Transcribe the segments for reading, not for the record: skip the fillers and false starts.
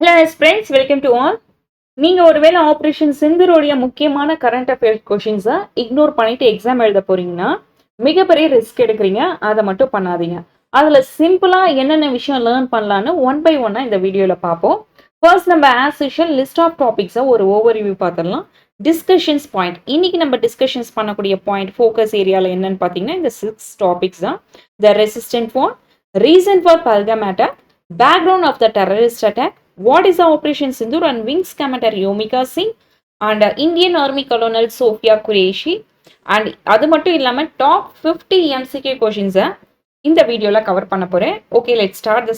Hello friends, welcome to all. நீங்கள் ஒருவேளை operation சிந்தூரோடைய முக்கியமான கரண்ட் அஃபேர் கொஷின்ஸை இக்னோர் பண்ணிட்டு எக்ஸாம் எழுத போறீங்கன்னா மிகப்பெரிய ரிஸ்க் எடுக்கிறீங்க. அதை மட்டும் பண்ணாதீங்க. அதில் சிம்பிளாக என்னென்ன விஷயம் லேர்ன் பண்ணலான்னு ஒன் பை ஒன்னாக இந்த வீடியோவில் பார்ப்போம். ஃபர்ஸ்ட் நம்ம ஆஸ் யூஷுவல் லிஸ்ட் ஆஃப் டாபிக்ஸை ஒரு ஓவர்வியூ பார்த்துடலாம். டிஸ்கஷன்ஸ் பாயிண்ட், இன்னைக்கு நம்ம டிஸ்கஷன்ஸ் பண்ணக்கூடிய பாயிண்ட் ஃபோக்கஸ் ஏரியாவில் என்னன்னு பார்த்தீங்கன்னா இந்த 6 டாபிக்ஸ் தான். The Resistance Front, reason for Pahalgam attack, background of the terrorist attack, what is the Operation Sindoor and Wings Commander Yomika Singh and Indian Army Colonel Sofia Qureshi and அது மட்டும் இல்லாமல் top 50 MCQ கொஷின்ஸை இந்த வீடியோவில் cover பண்ண போகிறேன். Okay, let start the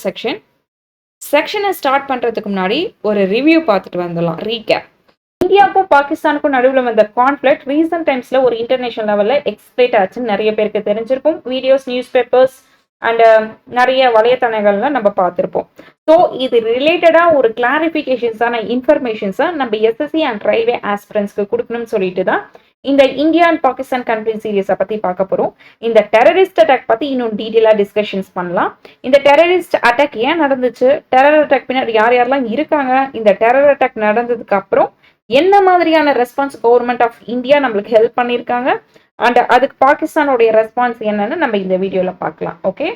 செக்ஷனை start பண்ணுறதுக்கு முன்னாடி ஒரு ரிவ்யூ பார்த்துட்டு வந்துடலாம். ரீகேப். இந்தியாவுக்கும் பாகிஸ்தானுக்கும் நடுவில் வந்த கான்ஃப்ளிக்ட் ரீசன்ட் டைம்ஸில் ஒரு இன்டர்நேஷனல் லெவலில் எக்ஸ்பிளைட் ஆச்சுன்னு நிறைய பேருக்கு தெரிஞ்சிருக்கும். வீடியோஸ், நியூஸ் பேப்பர்ஸ் அண்ட் நிறைய வலைத்தளங்கள்ல நம்ம பார்த்துருப்போம். ஸோ இது ரிலேட்டடாக ஒரு கிளாரிஃபிகேஷன்ஸான இன்ஃபர்மேஷன்ஸை நம்ம எஸ்எஸ்சி அண்ட் ரயில்வே ஆஸ்பிரன்ஸ்க்கு கொடுக்கணும்னு சொல்லிட்டு தான் இந்த இந்தியா அண்ட் பாகிஸ்தான் கண்ட்ரி சீரியஸை பற்றி பார்க்க போகிறோம். இந்த டெரரிஸ்ட் அட்டாக் பற்றி இன்னும் டீட்டெயிலாக டிஸ்கஷன்ஸ் பண்ணலாம். இந்த டெரரிஸ்ட் அட்டாக் ஏன் நடந்துச்சு, டெரர் அட்டாக் பின்னாடி யார் யாரெல்லாம் இருக்காங்க, இந்த டெரர் அட்டாக் நடந்ததுக்கு அப்புறம் என்ன மாதிரியான ரெஸ்பான்ஸ் கவர்மெண்ட் ஆஃப் இந்தியா நம்மளுக்கு ஹெல்ப் பண்ணியிருக்காங்க அண்ட் அதுக்கு பாகிஸ்தானுடைய ரெஸ்பான்ஸ் என்னன்னு நம்ம இந்த வீடியோவில் பார்க்கலாம். ஓகே,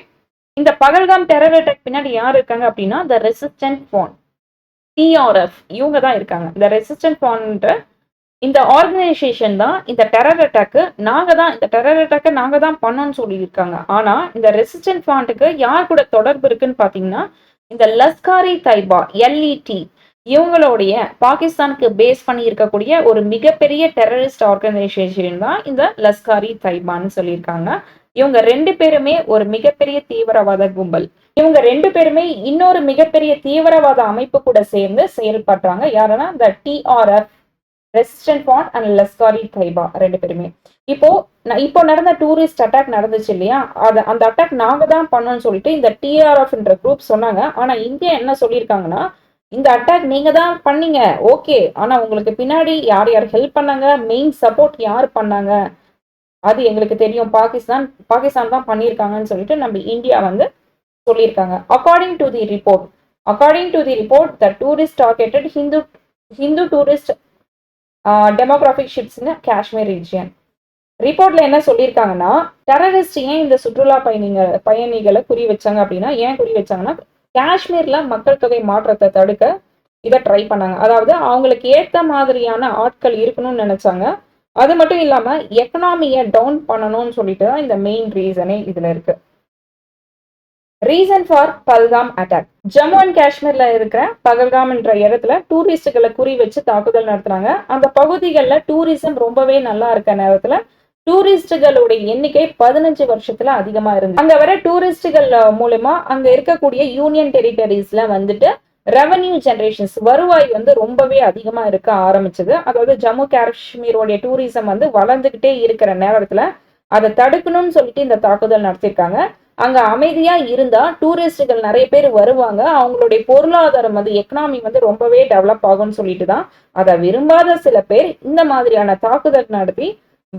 இந்த பகல்காம் டெரர் அட்டாக் பின்னாடி யார் இருக்காங்க அப்படின்னா த ரெசிஸ்டன்ட் ஃபான், டிஆர்எஃப், இவங்க தான் இருக்காங்க. இந்த ரெசிஸ்டன்ட் ஃபான்ன்ற இந்த ஆர்கனைசேஷன் தான் இந்த டெரர் அட்டாக்கு நாங்கள் தான் பண்ணோம்னு சொல்லியிருக்காங்க. ஆனால் இந்த ரெசிஸ்டன்ட் ஃபான்ட்டுக்கு யார் கூட தொடர்பு இருக்குன்னு பார்த்தீங்கன்னா இந்த லஸ்காரி தைபா, எல்இடி, இவங்களுடைய பாகிஸ்தானுக்கு பேஸ் பண்ணி இருக்கக்கூடிய ஒரு மிகப்பெரிய டெரரிஸ்ட் ஆர்கனைசேஷன் தான் இந்த லஸ்காரி தைபான்னு சொல்லியிருக்காங்க. இவங்க 2 பேருமே ஒரு மிகப்பெரிய தீவிரவாத கும்பல். இவங்க 2 பேருமே இன்னொரு மிகப்பெரிய தீவிரவாத அமைப்பு கூட சேர்ந்து செயல்படுறாங்க. யாருன்னா இந்த TRF, Resistance Front and Lashkar-e-Taiba 2 பேருமே. இப்போ நடந்த டூரிஸ்ட் அட்டாக் நடந்துச்சு இல்லையா, அந்த அட்டாக் நாங்க தான் பண்ணோம்னு சொல்லிட்டு இந்த டிஆர்எஃப்ன்ற குரூப் சொன்னாங்க. ஆனா இந்தியா என்ன சொல்லியிருக்காங்கன்னா இந்த அட்டாக் நீங்க தான் பண்ணீங்க, ஓகே, ஆனா உங்களுக்கு பின்னாடி யார் யார் ஹெல்ப் பண்ணாங்க, மெயின் சப்போர்ட் யார் பண்ணாங்க அது எங்களுக்கு தெரியும், பாகிஸ்தான் தான் பண்ணியிருக்காங்கன்னு சொல்லிட்டு நம்ம இந்தியா வந்து சொல்லியிருக்காங்க. According to the report the tourist targeted Hindu tourist demographic shifts in Kashmir region. ரிப்போர்ட்ல என்ன சொல்லியிருக்காங்கன்னா டெரரிஸ்ட் ஏன் இந்த சுற்றுலா பயணிகளை குறி வச்சாங்க அப்படின்னா, ஏன் குறி வச்சாங்கன்னா காஷ்மீர்ல மக்கள் தொகை மாற்றத்தை தடுக்க இதை ட்ரை பண்ணாங்க. அதாவது அவங்களுக்கு ஏற்ற மாதிரியான ஆட்கள் இருக்கணும்னு நினைச்சாங்க. அது மட்டும் இல்லாம எக்கனாமியை டவுன் பண்ணணும்னு சொல்லிட்டு தான் இந்த மெயின் ரீசனே இதுல இருக்கு. Reason for Pahalgam attack. Jammu and காஷ்மீர்ல இருக்கிற பகல்காம் என்ற இடத்துல டூரிஸ்டுகளை குறி வச்சு தாக்குதல் நடத்துறாங்க. அந்த பகுதிகளில் டூரிசம் ரொம்பவே நல்லா இருக்க நேரத்துல டூரிஸ்டுகளுடைய எண்ணிக்கை 15 வருஷத்துல அதிகமா இருந்து அங்க வர டூரிஸ்டுகள் மூலமா அங்க இருக்கக்கூடிய யூனியன் டெரிட்டரிஸ்ல வந்துட்டு ரெவன்யூ ஜெனரேஷன்ஸ், வருவாய் வந்து ரொம்பவே அதிகமா இருக்க ஆரம்பிச்சது. அதாவது ஜம்மு காஷ்மீரோடைய டூரிசம் வந்து வளர்ந்துகிட்டே இருக்கிற நேரத்துல அதை தடுக்கணும்னு சொல்லிட்டு இந்த தாக்குதல் நடத்திருக்காங்க. அங்க அமைதியா இருந்தா டூரிஸ்டுகள் நிறைய பேர் வருவாங்க, அவங்களுடைய பொருளாதாரம் வந்து எக்கனாமி வந்து ரொம்பவே டெவலப் ஆகும்னு சொல்லிட்டு தான் அதை விரும்பாத சில பேர் இந்த மாதிரியான தாக்குதல் நடத்தி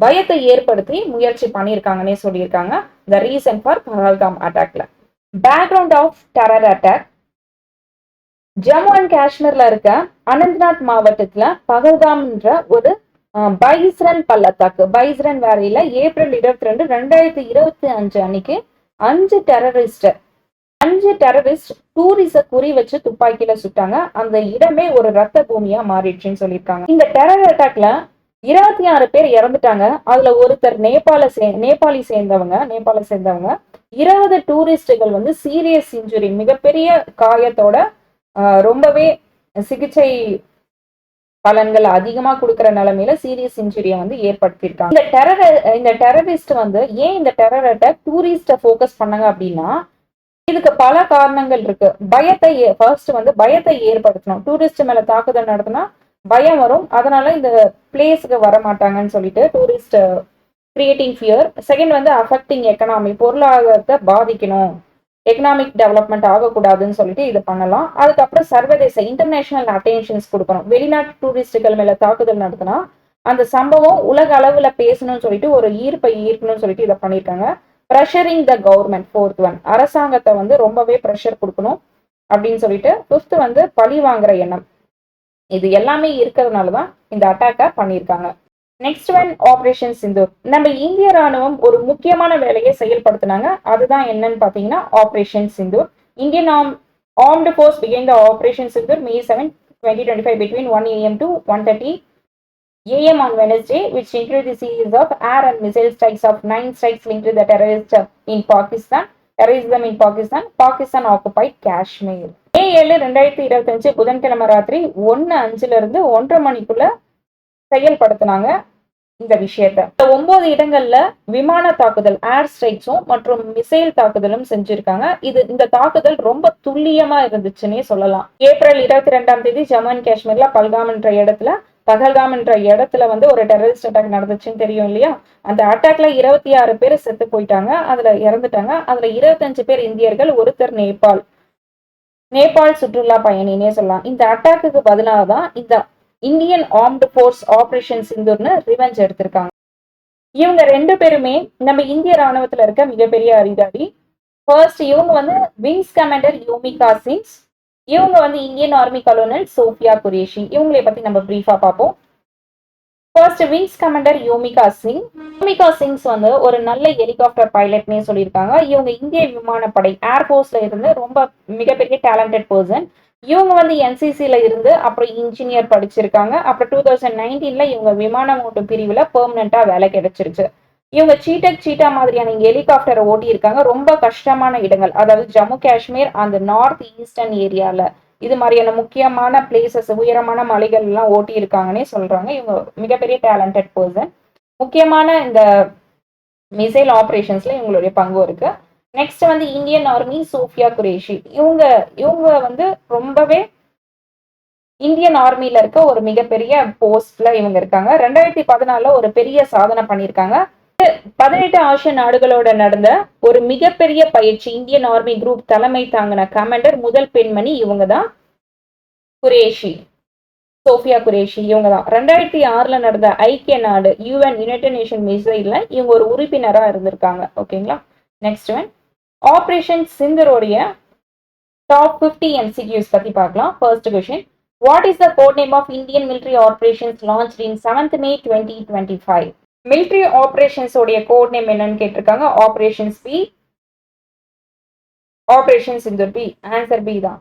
பயத்தை ஏற்படுத்தி முயற்சி பண்ணியிருக்காங்கன்னே சொல்லியிருக்காங்க. த ரீசன் ஃபார் பஹல்காம் அட்டாக்ல. Background of terror attack. Jammu and காஷ்மீர்ல இருக்க அனந்த்நாக் மாவட்டத்துல பஹல்காம்ன்ற ஒரு பைஸ்ரன் பள்ளத்தாக்கு, பைஸ்ரன் வேலையில ஏப்ரல் 22, 2025 அன்னைக்கு 5 டெரரிஸ்ட் டூரிஸ்ட குறி வச்சு துப்பாக்கியில சுட்டாங்க. அந்த இடமே ஒரு ரத்த பூமியா மாறிடுச்சுன்னு சொல்லியிருக்காங்க. இந்த டெரர் அட்டாக்ல 26 பேர் இறந்துட்டாங்க. அதுல ஒருத்தர் நேபாளை சேர்ந்தவங்க. 20 டூரிஸ்டுகள் வந்து சீரியஸ் இன்ஜுரி, மிகப்பெரிய காயத்தோட ரொம்பவே சிகிச்சை பலன்கள் அதிகமா கொடுக்கிற நிலைமையில சீரியஸ் இன்ஜுரியை வந்து ஏற்படுத்தியிருக்காங்க. இந்த டெரரிஸ்ட் வந்து ஏன் இந்த டெரர் அட்டாக் டூரிஸ்ட போக்கஸ் பண்ணாங்க அப்படின்னா இதுக்கு பல காரணங்கள் இருக்கு. பயத்தை ஏற்படுத்தணும். டூரிஸ்ட் மேல தாக்குதல் நடத்தினா பயம் வரும், அதனால இந்த பிளேஸுக்கு வர மாட்டாங்கன்னு சொல்லிட்டு டூரிஸ்ட் கிரியேட்டிங் ஃபியர். செகண்ட் வந்து அஃபெக்டிங் எக்கனாமி, பொருளாதாரத்தை பாதிக்கணும், எக்கனாமிக் டெவலப்மெண்ட் ஆகக்கூடாதுன்னு சொல்லிட்டு இது பண்ணலாம். அதுக்கப்புறம் சர்வதேச இன்டர்நேஷனல் அட்டென்ஷன்ஸ் கொடுக்கணும். வெளிநாட்டு டூரிஸ்டுகள் மேல தாக்குதல் நடத்தினா அந்த சம்பவம் உலக அளவுல பேசணும்னு சொல்லிட்டு ஒரு ஈர்ப்பை ஈர்க்கணும்னு சொல்லிட்டு இதை பண்ணியிருக்காங்க. Pressuring the government, 4th one, அரசாங்கத்தை வந்து ரொம்பவே ப்ரெஷர் கொடுக்கணும். அப்படின்னு சொல்லிட்டு. 5th வந்து பழி வாங்குற எண்ணம். இது எல்லாமே இருக்கிறதுனாலதான் இந்த அட்டாக்கை பண்ணியிருக்காங்க. Next one operation Sindoor. நம்ம இந்திய ராணுவம் ஒரு முக்கியமான வேலையை செயல்படுத்தினாங்க. அதுதான் என்னன்னு பாத்தீங்கன்னா operation Sindoor. Indian armed force began the operation Sindoor May 7, 2025 between 1 AM to 1:30 AM on Wednesday, which included the series of air and missile strikes of 9 strikes linked to the terrorism in Pakistan, Pakistan occupied Kashmir. May 7, 2025 புதன்கிழமை ராத்திரி 1:05 இருந்து 1:30 மணிக்குள்ள செயல்படுத்தினாங்க இந்த விஷயத்த. 9 இடங்கள்ல விமான தாக்குதல் ஏர் ஸ்ட்ரைக்ஸும் மற்றும் மிசைல் தாக்குதலும் செஞ்சிருக்காங்க. இந்த தாக்குதல் ரொம்ப துல்லியமா இருந்துச்சுன்னே சொல்லலாம். ஏப்ரல் 22ஆம் தேதி ஜம்மு அண்ட் காஷ்மீர்ல பகல்காம் என்ற இடத்துல வந்து ஒரு டெரரிஸ்ட் அட்டாக் நடந்துச்சுன்னு தெரியும் இல்லையா? அந்த அட்டாக்ல 26 பேர் செத்து போயிட்டாங்க, அதுல இறந்துட்டாங்க. அதுல 25 பேர் இந்தியர்கள், ஒருத்தர் நேபாள் சுற்றுலா பயணினே சொல்லலாம். இந்த அட்டாக்கு பதிலாக தான் இந்த இந்தியன் ஆர்ம்டு ஃபோர்ஸ் ஆபரேஷன் சிந்தூர்னு ரிவெஞ்ச் எடுத்திருக்காங்க. இவங்க 2 பேருமே நம்ம இந்திய ராணுவத்துல இருக்க மிகப்பெரிய அதிகாரி. ஃபர்ஸ்ட் இவங்க வந்து விங்ஸ் கமாண்டர் யோமிகா சிங்ஸ், இவங்க வந்து Indian army colonel Sofiya Qureshi. இவங்களை பத்தி நம்ம பிரீஃபா பார்ப்போம். First wings commander Vyomika Singh வந்து ஒரு நல்ல ஹெலிகாப்டர் பைலட்னே சொல்லியிருக்காங்க. இவங்க இந்திய விமானப்படை ஏர்போர்ஸ்ல இருந்து ரொம்ப மிகப்பெரிய டேலண்டட் பர்சன். இவங்க வந்து என்சிசில இருந்து அப்புறம் இன்ஜினியர் படிச்சிருக்காங்க. அப்புறம் 2019ல இவங்க விமானம் ஓட்டும் பிரிவுல பெர்மனண்டா வேலை கிடைச்சிருச்சு. இவங்க சீட்டா மாதிரியான ஹெலிகாப்டரை ஓட்டி இருக்காங்க. ரொம்ப கஷ்டமான இடங்கள், அதாவது ஜம்மு காஷ்மீர் அந்த நார்த் ஈஸ்டர்ன் ஏரியால இது மாதிரியான முக்கியமான பிளேசஸ், உயரமான மலைகள் எல்லாம் ஓட்டி இருக்காங்கன்னே சொல்றாங்க. இவங்க மிகப்பெரிய டேலண்டட் பர்சன். முக்கியமான இந்த மிசைல் ஆபரேஷன்ஸ்ல இவங்களுடைய பங்கு இருக்கு. நெக்ஸ்ட் வந்து இந்தியன் ஆர்மி சோஃபியா குரேஷி. இவங்க வந்து ரொம்பவே இந்தியன் ஆர்மில இருக்க ஒரு மிகப்பெரிய போஸ்ட்ல இவங்க இருக்காங்க. 2014 ஒரு பெரிய சாதனை பண்ணியிருக்காங்க. 18 ஆசிய நாடுகளோட நடந்த ஒரு மிகப்பெரிய பயிற்சி இந்தியன் ஆர்மி குரூப் தலைமை தாங்கின கமாண்டர் முதல் பெண்மணி இவங்க தான் சோஃபியா குரேஷி. இவங்க தான் 2006ல நடந்த ஐக்கிய நாடு யுனைடெட் நேஷன் மிசைல்ல இவங்க ஒரு உறுப்பினரா இருந்திருக்காங்க. ஓகேங்களா? நெக்ஸ்ட் ஒன் ஆபரேஷன் சிந்தூரோடைய டாப் 50 MCQs பத்தி பார்க்கலாம். First question, what is the code name of Indian military operations launched in 7th May 2025? military operations உடைய கோட் நேம் என்னன்னு கேட்டிருக்காங்க. Operation Sindoor. B answer B தான்.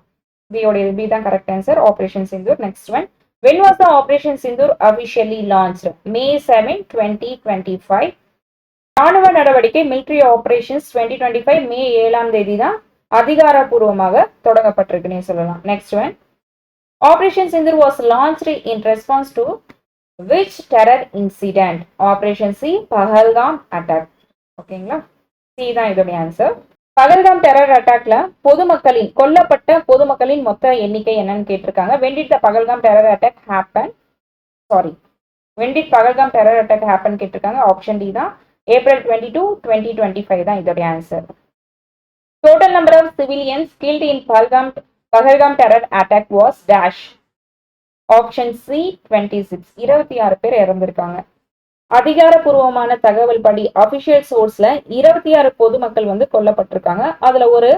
பி தான் correct answer. Operation Sindoor. Next one, when was the operation Sindoor officially launched? May 7, 2025. ராணுவ நடவடிக்கை military operations 2025 மே 7ஆம் தேதி தான் அதிகாரப்பூர்வமாக தொடங்கப்பட்டிருக்குன்னே சொல்லலாம். Next one, operation Sindoor was launched in response to which terror incident? Operation C Pahalgam attack. ஓகேங்களா? சி தான் இதோட ஆன்சர். பஹல்காம் டெரர் அட்டாக்ல கொல்லப்பட்ட பொதுமக்களின் மொத்த எண்ணிக்கை என்னன்னு கேட்டிருக்காங்க. when did Pahalgam terror attack happen கேட்டிருக்காங்க. ஆப்ஷன் டி தான். April 22, 2025 தான் இதோட answer. total number of civilians killed in Pahalgam terror attack was dash. Option C 26. 26 பேர் இறந்திருக்காங்க. அதிகாரப்பூர்வமான தகவல் படி அபிஷியல் சோர்ஸ்ல 26 பொதுமக்கள் வந்து கொல்லப்பட்டிருக்காங்க. அதுல ஒரு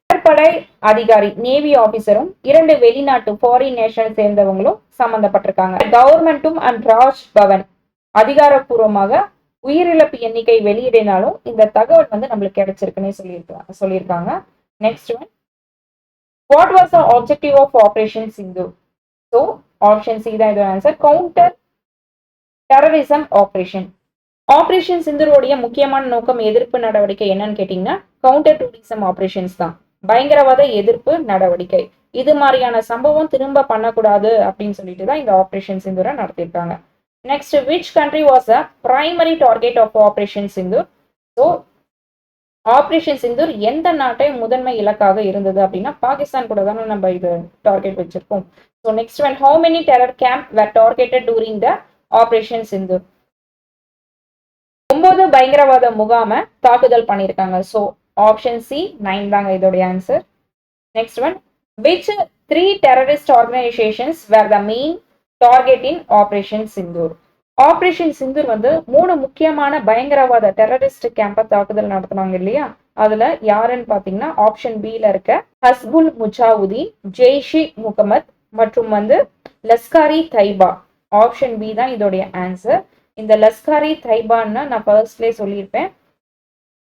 கடற்படை அதிகாரி நேவி ஆபீசரும் 2 வெளிநாட்டு ஃபாரின் நேஷன் சேர்ந்தவங்களும் சம்பந்தப்பட்டிருக்காங்க. கவர்மெண்ட்டும் அண்ட் ராஜ் பவன் அதிகாரப்பூர்வமாக உயிரிழப்பு எண்ணிக்கை வெளியிடினாலும் இந்த தகவல் வந்து நம்மளுக்கு கிடைச்சிருக்குன்னு சொல்லியிருக்காங்க. Next one, what was the objective of operation Sindoor? So option C தான் இதோட answer. Counter terrorism operation. Operation சிந்தூரோடைய முக்கியமான நோக்கம் எதிர்ப்பு நடவடிக்கை என்னன்னு கேட்டீங்கன்னா கவுண்டர் டெரரிசம் ஆபரேஷன்ஸ் தான். பயங்கரவாத எதிர்ப்பு நடவடிக்கை. இது மாதிரியான சம்பவம் திரும்ப பண்ணக்கூடாது அப்படின்னு சொல்லிட்டு தான் இந்த ஆபரேஷன் சிந்தூரை நடத்தியிருக்காங்க. Next, which country was the primary target of Operation Sindoor? So, operation Sindoor எந்த நாட்டை முதன்மை இலக்காக இருந்தது அப்படின்னா பாகிஸ்தான் கூட தானே நம்ம இது டார்கெட் வச்சிருக்கோம். So next one, how many terror camp were targeted during the operation Sindoor? 9 பயங்கரவாத முகாமை தாக்குதல் பண்ணியிருக்காங்க. ஸோ ஆப்ஷன் சி 9 தாங்க இதோட answer. Next one, which 3 terrorist organizations were the main target in operation Sindoor? Operation Sindoor வந்து 3 முக்கியமான பயங்கரவாத டெரரிஸ்ட் கேம்பை தாக்குதல் நடத்தினாங்க இல்லையா? அதுல யாருன்னு பாத்தீங்கன்னா ஆப்ஷன் பில இருக்க ஹஸ்புல் முஜாவுதீன், ஜெய்ஷி முகமது மற்றும் வந்து லஸ்காரி தைபா. ஆப்ஷன் பி தான் இதோடைய ஆன்சர். இந்த லஸ்காரி தைபான்னா நான் ஃபர்ஸ்ட்லேயே சொல்லியிருப்பேன்,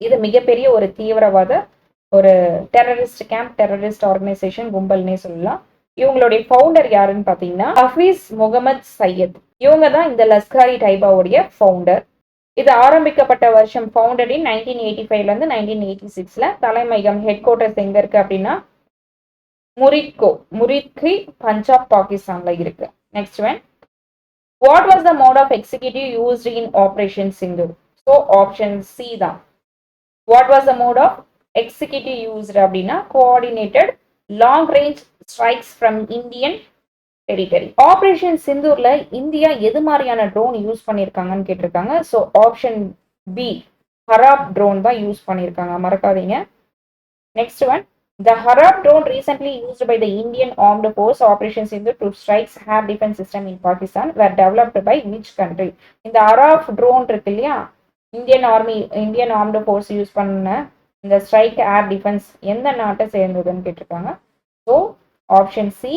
இது மிகப்பெரிய ஒரு தீவிரவாத ஒரு டெரரிஸ்ட் கேம்ப், டெரரிஸ்ட் ஆர்கனைசேஷன் கும்பல்னே சொல்லலாம். இவங்களுடைய ஃபவுண்டர் யாருன்னு பாத்தீங்கன்னா ஹஃபீஸ் முகமது சையத். இவங்க தான் இந்த லஸ்காரி டைபாவுடைய ஃபவுண்டர். இது ஆரம்பிக்கப்பட்ட வருஷம் ஃபவுண்டட் இன் 1985ல இருந்து 1986ல. தலைமையகம் ஹெட் குவார்டர்ஸ் எங்க இருக்கு அப்படின்னா முரித்கி, பஞ்சாப், பாகிஸ்தான்ல இருக்கு. Next one, what was the mode of executive used in operation Sindoor? So option C தான். What was the mode of executive used அப்படின்னா coordinated long range strikes from Indian territory. Operation சிந்தூர்ல India எது மாதிரியான ட்ரோன் யூஸ் பண்ணிருக்காங்கன்னு கேட்டிருக்காங்க. So option B Harop drone தான் use பண்ணிருக்காங்க, மறக்காதீங்க. Next one, the Harab drone recently used by the Indian Armed Force Operation Sindhu to strike air defense system in Pakistan were developed by which country? இந்த Harab drone இருக்கு இல்லையா, Indian armed force use பண்ண இந்த strike air defence எந்த நாட்டை சேர்ந்ததுன்னு கேட்டிருக்காங்க. So option C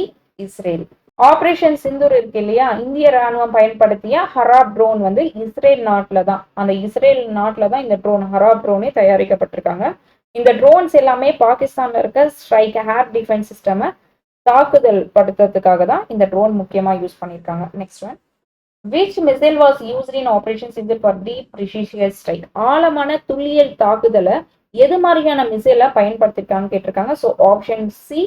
Israel. Operation Sindoor இருக்கு இல்லையா, இந்திய ராணுவம் பயன்படுத்திய ஹராப் ட்ரோன் வந்து இஸ்ரேல் நாட்டில் தான், அந்த இஸ்ரேல் நாட்டில் தான் இந்த ட்ரோன் ஹராப் ட்ரோனே தயாரிக்கப்பட்டிருக்காங்க. இந்த ட்ரோன்ஸ் எல்லாமே பாகிஸ்தான்ல இருக்க ஸ்ட்ரைக் ஏர் டிஃபென்ஸ் சிஸ்டமை தாக்குதல் படுத்துறதுக்காக தான் இந்த ட்ரோன் முக்கியமா யூஸ் பண்ணிருக்காங்க. Next one, which missile was used in operation Sindoor for deep precision strike? ஆழமான துல்லியல் தாக்குதலை எது மாதிரியான மிசைலை பயன்படுத்திருக்காங்கன்னு கேட்டிருக்காங்க. So option C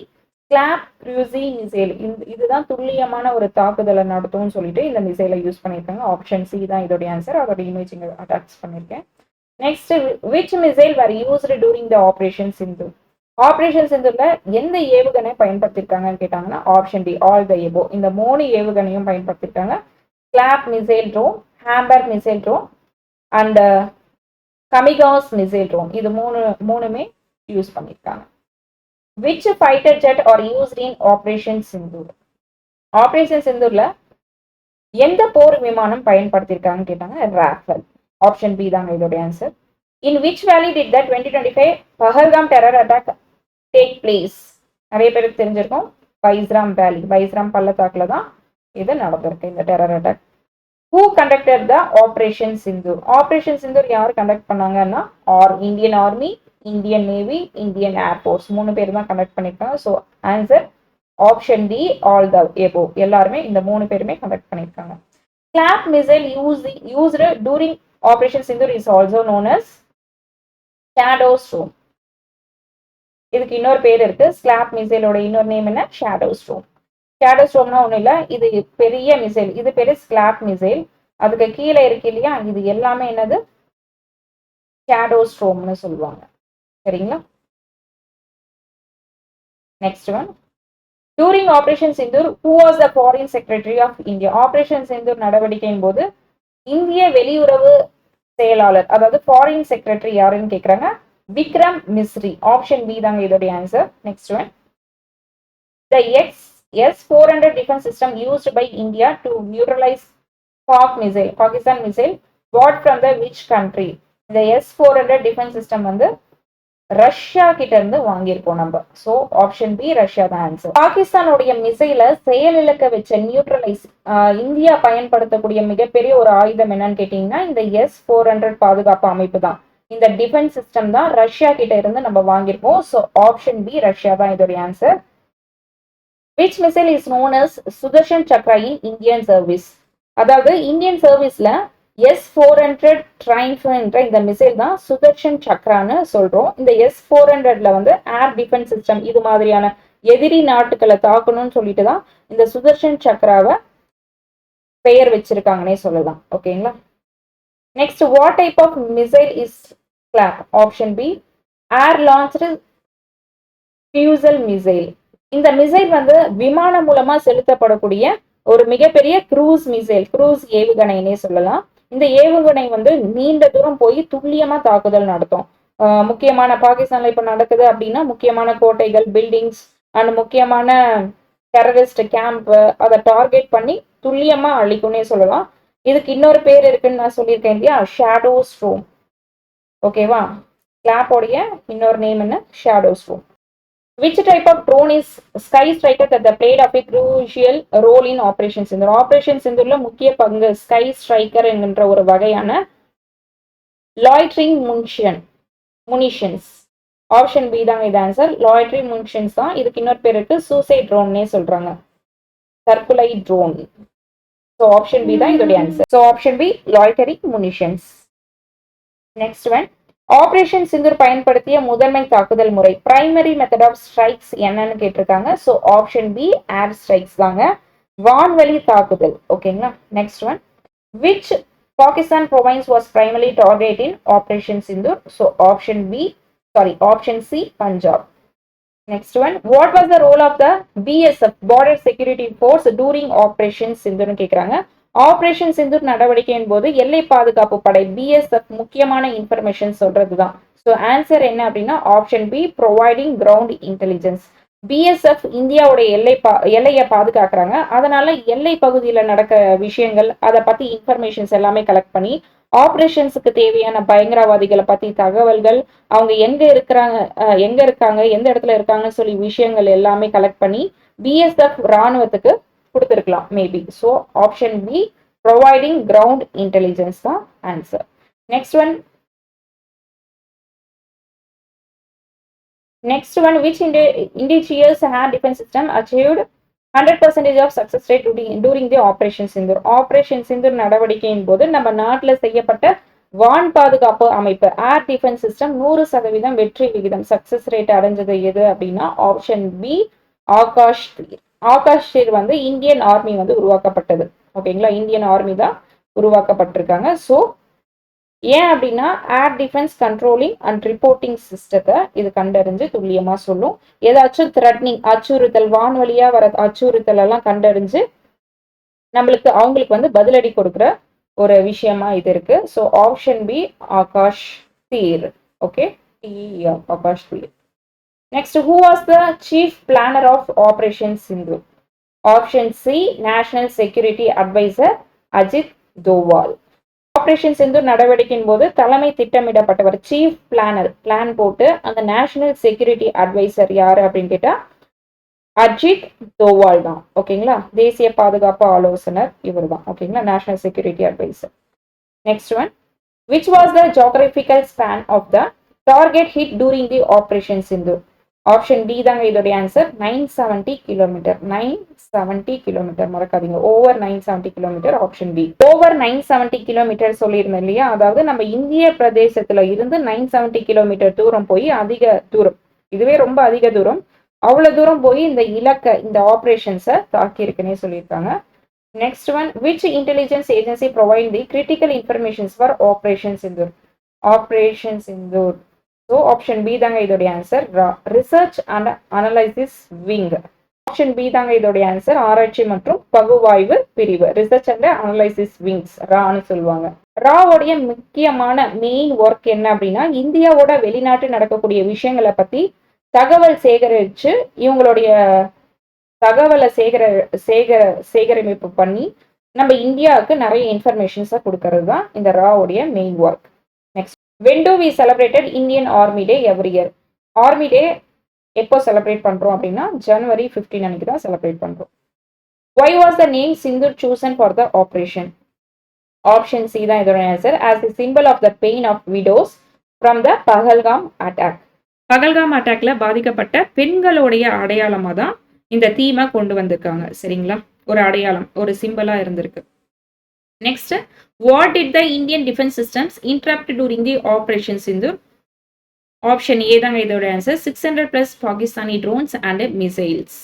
SCALP cruise missile. இதுதான் துல்லியமான ஒரு தாக்குதலை நடத்தும்னு சொல்லிட்டு இந்த மிசைலை யூஸ் பண்ணியிருக்காங்க. ஆப்ஷன் சி தான் இதோட ஆன்சர். அதோட இமேஜ் இங்க அட்டாச் பண்ணியிருக்கேன். Next, which missile were used during the operation Sindoor? Operation சிந்தூர்ல எந்த ஏவுகணை பயன்படுத்திருக்காங்கன்னு கேட்டாங்கன்னா ஆப்ஷன் டி ஆல் த எபோ. இந்த 3 ஏவுகணையும் பயன்படுத்திருக்காங்க. SCALP missile drone, hammer missile drone and kamikaze missile drone. இது மூணுமே யூஸ் பண்ணிருக்காங்க. Which fighter jet are used in Operation Sindoor? Operation சிந்தூர்ல எந்த போர் விமானம் பயன்படுத்திருக்காங்க கேட்டாங்க ராஃபேல். ஆப்ஷன் பி தாங்க இதோட answer. In which valley did the 2025 Pahalgam terror attack take place? நிறைய பேருக்கு தெரிஞ்சிருக்கும், பைஸ்ராம் வேலி, பைஸ்ராம் பள்ளத்தாக்குல தான் இது நடந்திருக்கு இந்த terror attack. Who conducted the Operation Sindoor? ஆபரேஷன் சிந்தூர் யார் கண்டக்ட் பண்ணாங்கன்னா Indian army, Indian navy, Indian air force 3 பேர் தான் கண்டக்ட் பண்ணிருக்காங்க. So answer option D all the above. எல்லாருமே இந்த 3 பேருமே கண்டக்ட் பண்ணிருக்காங்க. SCALP missile used during operation Sindoor is also known as shadow storm. இதுக்கு இன்னொரு பேர் இருக்கு. ஸ்கிளாப் மிசைலோட இன்னொரு நேம் என்ன? Shadow storm. ஷேடோ ஸ்டோம்னா ஒன்றும் இல்லை, இது பெரிய மிசைல், இது பெரிய ஸ்கிளாப் மிசைல். அதுக்கு கீழே இருக்கு இல்லையா, இது எல்லாமே என்னது? ஷேடோ ஸ்டோம்னு சொல்லுவாங்க. சரிங்களா? Next one, during operation Sindoor who was the foreign secretary of India? Operation Sindoor நடவடிக்கையின் போது இந்திய வெளியுறவு செயலாளர், அதாவது ஃபாரின் செக்ரட்டரி யாருன்னு கேட்குறாங்க. விக்ரம் மிஸ்ரி. ஆப்ஷன் பி தாங்க இதோடைய answer. Next one, the S-400 defense system used by India to neutralize Pakistan missile bought from the which country? இந்த S-400 defense system வந்து ரஷ்யா கிட்ட இருந்து வாங்கியிருக்கோம் நம்ம. ஸோ ஆப்ஷன் பி ரஷ்யா தான் ஆன்சர். பாகிஸ்தானுடைய மிசைலை செயலிழக்க வச்ச நியூட்ரலைஸ் இந்தியா பயன்படுத்தக்கூடிய மிகப்பெரிய ஒரு ஆயுதம் என்னன்னு கேட்டீங்கன்னா இந்த S-400 பாதுகாப்பு அமைப்பு தான். இந்த டிஃபென்ஸ் சிஸ்டம் தான் ரஷ்யா கிட்ட இருந்து நம்ம வாங்கியிருக்கோம். ஸோ ஆப்ஷன் பி ரஷ்யா தான் இதோட answer. Which missile is known as Sudarshan Chakra in Indian service? அதாவது இந்தியன் சர்வீஸ்ல S-400 Triumph என்ற இந்த மிசைல் தான் சுதர்ஷன் சக்ரான்னு சொல்றோம். இந்த S-400ல வந்து ஏர் டிஃபென்ஸ் சிஸ்டம், இது மாதிரியான எதிரி நாட்டுகளை தாக்கணும்னு சொல்லிட்டு தான் இந்த சுதர்ஷன் சக்ராவை பெயர் வச்சிருக்காங்கன்னே சொல்லலாம். ஓகேங்களா? Next, what type of missile is SCALP? Option B air launched ஃபியூசல் மிசைல். இந்த மிசைல் வந்து விமானம் மூலமா செலுத்தப்படக்கூடிய ஒரு மிகப்பெரிய க்ரூஸ் மிசைல், க்ரூஸ் ஏவுகணைனே சொல்லலாம். இந்த ஏவுகணை வந்து நீண்ட தூரம் போய் துல்லியமா தாக்குதல் நடத்தும். முக்கியமான பாகிஸ்தான்ல இப்ப நடக்குது அப்படின்னா முக்கியமான கோட்டைகள், பில்டிங்ஸ் அண்ட் முக்கியமான டெரரிஸ்ட் கேம்ப், அதை டார்கெட் பண்ணி துல்லியமா அழிக்கும்னே சொல்லலாம். இதுக்கு இன்னொரு பேர் இருக்குன்னு நான் சொல்லியிருக்கேன் இல்லையா, ஷேடோ ஸ்டோம். ஓகேவா? கிளாப்போடைய இன்னொரு நேம் என்ன? Shadow stone. Which type of drone is Sky Striker that played a crucial role in Operation Sindoor? Operation Sindoorல முக்கிய பங்கு Sky Striker என்கின்ற ஒரு வகையான loitering munitions. ஆப்ஷன் பி தாங்க இது ஆன்சர். loitering munitions தான். இதுக்கு இன்னொரு பேர் இருக்கு, சூசைட் ட்ரோன்னே சொல்றாங்க, தற்கொலை ட்ரோன். ஸோ ஆப்ஷன் பி தான் இதோடைய answer. So option B loitering munitions. Next one, operation Sindoor பயன்படுத்திய முதன்மை தாக்குதல் முறை, பிரைமரி மெத்தட் ஆஃப் ஸ்ட்ரைக்ஸ் என்னன்னு கேட்டிருக்காங்க. ஸோ ஆப்ஷன் பி ஏர் ஸ்ட்ரைக்ஸ் தாங்க, வான்வழி தாக்குதல். ஓகேங்களா. Next one, which Pakistan province was primary target in operation Sindoor? So option C Punjab. Next one, what was the role of the BSF Border Security Force during Operation Sindoor கேக்குறாங்க. Operation Sindoor நடவடிக்கையின் போது எல்லை பாதுகாப்பு படை BSF முக்கியமான இன்ஃபர்மேஷன் சொல்றதுதான். ஸோ ஆன்சர் என்ன அப்படின்னா option B providing ground intelligence. BSF இந்தியாவோட எல்லையை பாதுகாக்கிறாங்க. அதனால எல்லை பகுதியில் நடக்கிற விஷயங்கள், அதை பத்தி இன்ஃபர்மேஷன்ஸ் எல்லாமே கலெக்ட் பண்ணி ஆபரேஷன்ஸுக்கு தேவையான பயங்கரவாதிகளை பத்தி தகவல்கள், அவங்க எங்க இருக்காங்க, எந்த இடத்துல இருக்காங்கன்னு சொல்லி விஷயங்கள் எல்லாமே கலெக்ட் பண்ணி BSF ராணுவத்துக்கு கொடுத்துருக்கலாம் maybe. So option B providing ground intelligence தான் answer. Next one, which indigenous air defense system achieved 100% of success rate during the Operation Sindoor? ஆபரேஷன் சிந்தூர் நடவடிக்கையின் போது நம்ம நாட்டில் செய்யப்பட்ட வான் பாதுகாப்பு அமைப்பு ஏர் டிஃபென்ஸ் சிஸ்டம் 100% வெற்றி விகிதம் சக்சஸ் ரேட் அடைஞ்சது எது அப்படின்னா ஆப்ஷன் பி ஆகாஷ் தீர். ஆகாஷ் தீர் வந்து இந்தியன் ஆர்மி வந்து உருவாக்கப்பட்டது. ஓகேங்களா, இந்தியன் ஆர்மி தான் உருவாக்கப்பட்டிருக்காங்க. ஸோ ஏன் அப்படின்னா air defence controlling and reporting சிஸ்டத்தை இது கண்டறிஞ்சு துல்லியமா சொல்லும். ஏதாச்சும் த்ரெட்னிங் அச்சுறுத்தல், வான்வழியா வர அச்சுறுத்தல் எல்லாம் கண்டறிஞ்சு அவங்களுக்கு வந்து பதிலடி கொடுக்குற ஒரு விஷயமா இது இருக்கு. ஸோ ஆப்ஷன் பி ஆகாஷ் தீர். Okay, Akash Teer. Next, who was the chief planner of operation Sindoor? Option C national security adviser Ajit Doval. Operation Sindoor நடவடிக்கையின் போது தலைமை திட்டமிடப்பட்டவர், சீஃப் பிளானர், பிளான் போட்டு அந்த நேஷனல் செக்யூரிட்டி அட்வைசர் யாரு அப்படின்னு கேட்டா அஜித் தோவால் தான். ஓகேங்களா, தேசிய பாதுகாப்பு ஆலோசகர் இவர் தான். ஓகேங்களா, national security adviser. Next one, which was the geographical span of the target hit during the operation Sindoor? Option D தாங்க இதோடைய ஆன்சர், 970 கிலோமீட்டர். 970 கிலோமீட்டர் மறக்காதீங்க, over 970 kilometre. Option B over 970 kilometre சொல்லியிருந்தோம் இல்லையா, அதாவது நம்ம இந்திய பிரதேசத்துல இருந்து 970 கிலோமீட்டர் தூரம் போய் அதிக தூரம், இதுவே ரொம்ப அதிக தூரம், அவ்வளவு தூரம் போய் இந்த ஆபரேஷன்ஸை தாக்கி இருக்குன்னே சொல்லியிருக்காங்க. Next one, which intelligence agency provide the critical informations for operation Sindoor? Operation Sindoor. So option B தாங்க இதோடைய ஆன்சர், research and analysis wing. Option B தாங்க இதோடைய ஆன்சர், ஆராய்ச்சி மற்றும் பகுவாய்வு பிரிவு, ரிசர்ச் அண்ட் அனலைசிஸ் விங்ஸ், ரான்னு சொல்லுவாங்க. ராவோடைய முக்கியமான மெயின் ஒர்க் என்ன அப்படின்னா இந்தியாவோட வெளிநாட்டு நடக்கக்கூடிய விஷயங்களை பத்தி தகவல் சேகரிச்சு இவங்களுடைய தகவலை சேகரிப்பு பண்ணி நம்ம இந்தியாவுக்கு நிறைய இன்ஃபர்மேஷன்ஸை கொடுக்கறது தான் இந்த ராவோடைய main work. Next, when do we celebrated Indian Army Day every year? Army Day எப்போ செலிப்ரேட் பண்றோம் அப்படின்னா January 15 அன்னைக்கு தான் செலிப்ரேட் பண்றோம். Why was the name Sindoor chosen for the operation? Option C தான் இதோட answer, as the symbol of the pain of widows from the Pahalgam attack. Pahalgam அட்டாக்ல பாதிக்கப்பட்ட பெண்களுடைய அடையாளமா தான் இந்த தீமை கொண்டு வந்திருக்காங்க. சரிங்களா, ஒரு அடையாளம், ஒரு சிம்பிளா இருந்திருக்கு. Next, what did the Indian defence systems interrupt touring the operation Sindoor? Option A தாங்க இதோட answer, 600+ Pakistani drones and missiles.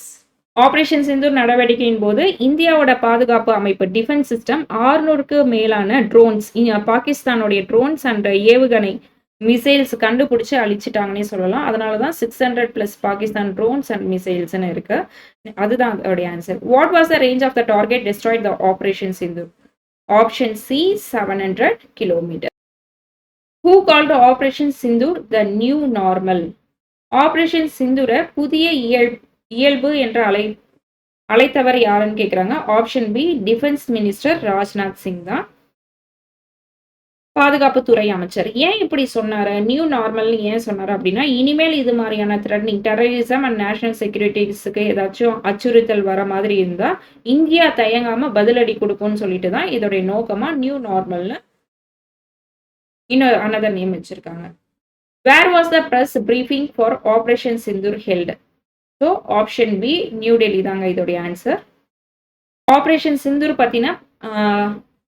Operation Sindoor நடவடிக்கையின் போது இந்தியாவோட பாதுகாப்பு அமைப்பு டிஃபென்ஸ் சிஸ்டம் 600க்கு மேலான ட்ரோன்ஸ், பாகிஸ்தானுடைய ட்ரோன்ஸ் அண்ட் ஏவுகணை மிசைல்ஸ் கண்டுபிடிச்சு அழிச்சிட்டாங்கன்னே சொல்லலாம். அதனாலதான் 600+ பாகிஸ்தான் ட்ரோன்ஸ் அண்ட் மிசைல்ஸ்னு இருக்கு. அதுதான் அதோடைய answer. What was the range of the target destroyed the operation Sindoor? Option C 700 kilometre. Who called operation Sindoor the new normal? Operation சிந்தூரை புதிய இயல்பு என்று அழைத்தவர் யாருன்னு கேட்குறாங்க. Option B defence minister Rajnath Singh தான். பாதுகாப்புத்துறை அமைச்சர். ஏன் இப்படி சொன்னாரு? நியூ நார்மல்னு ஏன் சொன்னாரு அப்படின்னா, இனிமேல் இது மாரியான த்ரெட்னிங், டெரரிசம் அண்ட் நேஷனல் செக்யூரிட்டிஸ்க்கு ஏதாச்சும் அச்சுறுத்தல் வர மாதிரி இருந்தா, இந்தியா தயங்காம பதிலடி குடுக்கும்னு சொல்லிட்டு தான் இதோடைய நோக்கமா நியூ நார்மல்னு இன்னொரு அனதர் நேம் வச்சிருக்காங்க. Where was the press briefing for operation Sindoor held? So option B new Delhi தாங்க இதோடைய ஆன்சர். ஆபரேஷன் சிந்தூர் பத்தின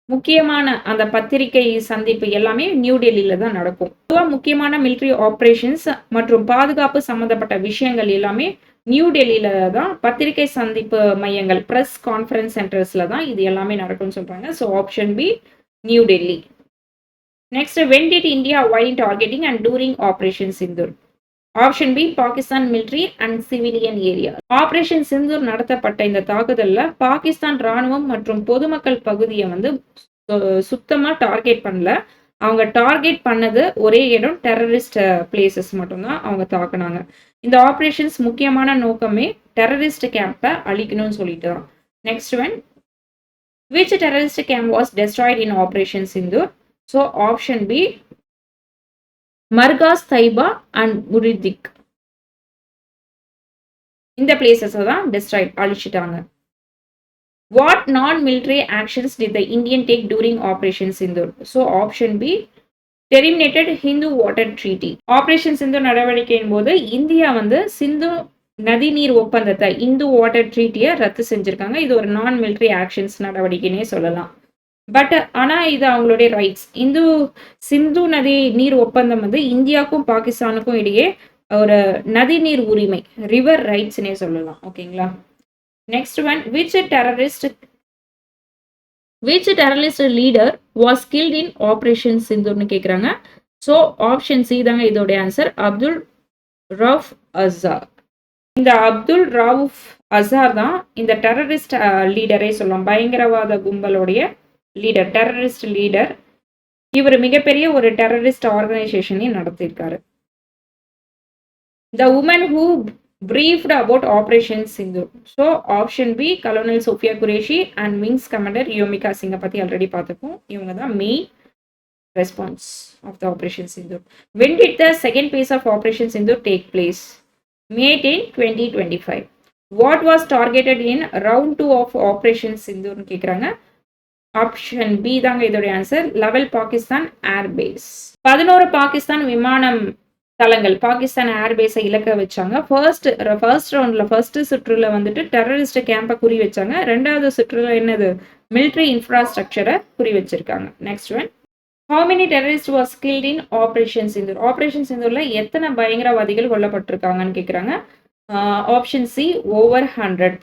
முக்கியமான அந்த பத்திரிகை சந்திப்பு எல்லாமே நியூ டெல்லியில தான் நடக்கும். பொதுவாக முக்கியமான மிலிட்ரி ஆப்ரேஷன்ஸ் மற்றும் பாதுகாப்பு சம்பந்தப்பட்ட விஷயங்கள் எல்லாமே நியூ டெல்லியில தான் பத்திரிகை சந்திப்பு மையங்கள், பிரஸ் கான்ஃபரன்ஸ் சென்டர்ஸ்ல தான் இது எல்லாமே நடக்கும்னு சொல்றாங்க. So option B new Delhi. Next, when did India while targeting and during operation Sindoor? Option B Pakistan military and civilian area. Operation Sindoor நடத்தப்பட்ட இந்த தாக்குதல்ல பாகிஸ்தான் ராணுவம் மற்றும் பொதுமக்கள் பகுதியை வந்து சுத்தமா டார்கெட் பண்ணல. அவங்க டார்கெட் பண்ணது ஒரே இடம், டெரரிஸ்ட் பிளேசஸ் மட்டும்தான் அவங்க தாக்குனாங்க. இந்த ஆபரேஷன்ஸ் முக்கியமான நோக்கமே டெரரிஸ்ட் கேம்பை அழிக்கணும்னு சொல்லிட்டு தான். Next one, which terrorist camp was destroyed in operation Sindoor? So option B Markaz, Taiba and Muridke. இந்த பிளேசஸ் தான் டெஸ்ட்ராய்ட், அழிச்சிட்டாங்க. What non military actions did the Indian take during operation Sindoor? So option B terminated Indus water treaty. Operation Sindoor நடவடிக்கையின் போது India வந்து சிந்து நதிநீர் ஒப்பந்தத்தை, Hindu water ட்ரீட்டியை ரத்து செஞ்சிருக்காங்க. இது ஒரு நான் மிலிட்டரி ஆக்ஷன்ஸ் நடவடிக்கைன்னே சொல்லலாம். பட் ஆனால் இது அவங்களுடைய ரைட்ஸ். சிந்து நதி நீர் ஒப்பந்தம் வந்து இந்தியாவுக்கும் பாகிஸ்தானுக்கும் இடையே ஒரு நதிநீர் உரிமை, ரிவர் ரைட்ஸ்னே சொல்லலாம். ஓகேங்களா? Next one, which terrorist leader was killed in operation சிந்தூர்னு கேட்குறாங்க. ஸோ ஆப்ஷன் சி தாங்க இதோடைய ஆன்சர், அப்துல் ரவுஃப் அசார். இந்த அப்துல் ரவுஃப் அசார் தான் இந்த டெரரிஸ்ட் லீடரே சொல்லலாம், பயங்கரவாத கும்பலுடைய லீடர், டெரரிஸ்ட் லீடர். இவர் மிகப்பெரிய ஒரு டெரரிஸ்ட் ஆர்கனைசேஷனையும் நடத்தியிருக்காரு. The woman who briefed about operation Sindoor? So option B colonel Sofiya Qureshi and wings commander Vyomika சிங்கை பற்றி ஆல்ரெடி பார்த்துப்போம். இவங்க தான் main response of the operation Sindoor. When did the second phase of operation Sindoor take place? May 10, 2025. What was targeted in round 2 of operation சிந்தூர்னு கேட்குறாங்க. Option B தாங்க இதோடைய answer, level Pakistan air base. 11 Pakistan விமானம் தளங்கள் பாகிஸ்தான் ஏர்பேஸை இலக்க வச்சாங்க. ஃபர்ஸ்ட் ரவுண்ட்ல, ஃபர்ஸ்ட் சுற்றுல வந்துட்டு டெரரிஸ்ட் கேம்பை குறி வச்சாங்க. ரெண்டாவது சுற்றுல என்னது, மிலிட்ரி இன்ஃப்ராஸ்ட்ரக்சரை குறி வச்சிருக்காங்க. Next one, how many terrorists was killed in operation Sindoor? Operation சிந்தூர்ல எத்தனை பயங்கரவாதிகள் கொல்லப்பட்டிருக்காங்கன்னு கேட்குறாங்க. ஆப்ஷன் சி ஓவர் 100,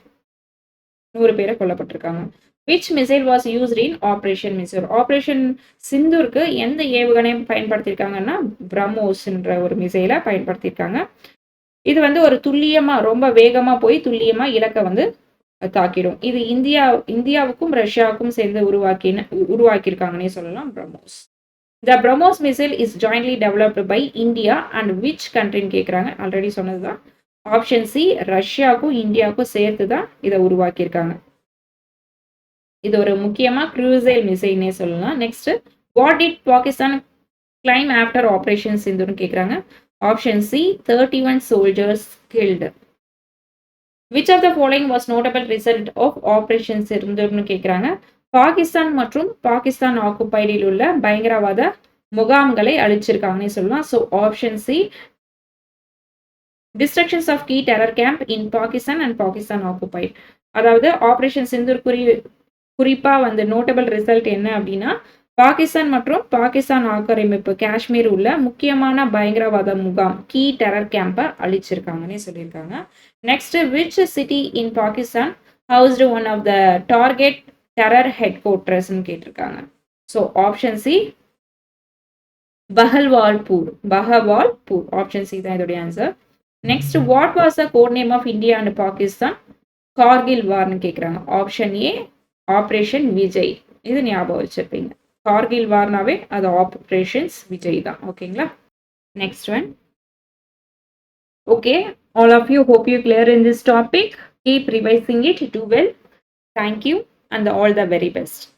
100 பேரை கொல்லப்பட்டிருக்காங்க. Which missile was used in operation missile? Operation சிந்தூருக்கு எந்த ஏவுகணை பயன்படுத்தியிருக்காங்கன்னா பிரம்மோஸ்ன்ற ஒரு மிசைலை பயன்படுத்தியிருக்காங்க. இது வந்து ஒரு துல்லியமா, ரொம்ப வேகமா போய் துல்லியமா இலக்க வந்து தாக்கிடும். இது இந்தியாவுக்கும் ரஷ்யாவுக்கும் சேர்ந்து உருவாக்கியிருக்காங்கன்னே சொல்லலாம் BrahMos. The BrahMos missile is jointly developed by India and which country கேட்குறாங்க. ஆல்ரெடி சொன்னதுதான், ஆப்ஷன் சி ரஷ்யாவுக்கும் இந்தியாவுக்கும் சேர்த்து தான் இதை உருவாக்கியிருக்காங்க. இது ஒரு முக்கியமா க்ரூசைல் மிசைல்னே சொல்லலாம். Next, what did Pakistan claim after operation சிந்தூர்னு கேட்குறாங்க. Option C 31 soldiers killed. Which of the following was notable result of Operation சிந்தூர்னு கேட்குறாங்க. பாகிஸ்தான் மற்றும் பாகிஸ்தான் ஆக்குபைடில் உள்ள பயங்கரவாத முகாம்களை அழிச்சிருக்காங்கன்னு சொல்லலாம். So option C destructions of key terror camp in Pakistan and Pakistan occupied. அதாவது ஆபரேஷன் சிந்தூர் குறிப்பாக வந்து நோட்டபிள் ரிசல்ட் என்ன அப்படின்னா, பாகிஸ்தான் மற்றும் பாகிஸ்தான் ஆக்கிரமிப்பு காஷ்மீர் உள்ள முக்கியமான பயங்கரவாத முகாம் கீ டெரர் கேம்பை அழிச்சிருக்காங்கன்னே சொல்லியிருக்காங்க. Next, which city in Pakistan housed one of the target terror ஹெட் குவார்டர்ஸ்ன்னு கேட்டிருக்காங்க. So option C Bahawalpur. Option C தான் இதோடைய answer. Next, what was the code name of India and Pakistan Kargil வார்னு கேட்குறாங்க. Option A operation Vijay. இது ஞாபகம் வச்சிருப்பீங்க. கார்கில் வார்னாவே அது ஆப்ரேஷன்ஸ் விஜய் தான். ஓகேங்களா? Next one. Okay, all of you, hope you clear in this topic. Keep revising it, do well. Thank you and all the very best.